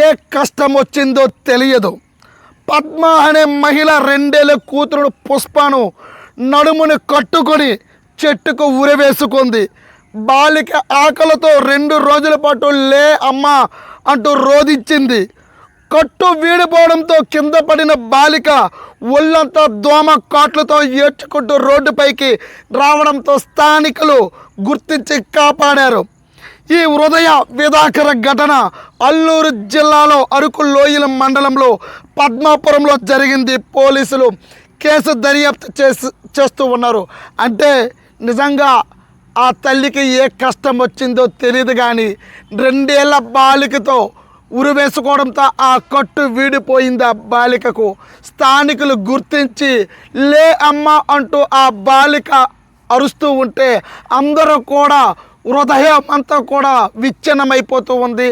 ఏ కష్టం వచ్చిందో తెలియదు. పద్మ అనే మహిళ 2 ఏళ్ల కూతురు పుష్పను నడుముని కట్టుకొని చెట్టుకు ఉరివేసుకుంది. బాలిక ఆకలితో 2 రోజుల పాటు లే అమ్మా అంటూ రోధించింది. కట్టు వీడిపోవడంతో కింద పడిన బాలిక ఒళ్ళంతా దోమ కాట్లతో ఏడ్చుకుంటూ రోడ్డుపైకి రావడంతో స్థానికులు గుర్తించి కాపాడారు. ఈ హృదయ విదాకర ఘటన అల్లూరు జిల్లాలో అరకు లోయల మండలంలో పద్మాపురంలో జరిగింది. పోలీసులు కేసు దర్యాప్తు చేస్తూ ఉన్నారు. అంటే నిజంగా ఆ తల్లికి ఏ కష్టం వచ్చిందో తెలియదు, కానీ 2 ఏళ్ల బాలికతో ఉరివేసుకోవడంతో ఆ కట్టు వీడిపోయింది. ఆ బాలికకు స్థానికులు గుర్తించి లే అమ్మ అంటూ ఆ బాలిక అరుస్తూ ఉంటే అందరూ కూడా హృదయం అంతా కూడా విచ్ఛిన్నమైపోతూ ఉంది.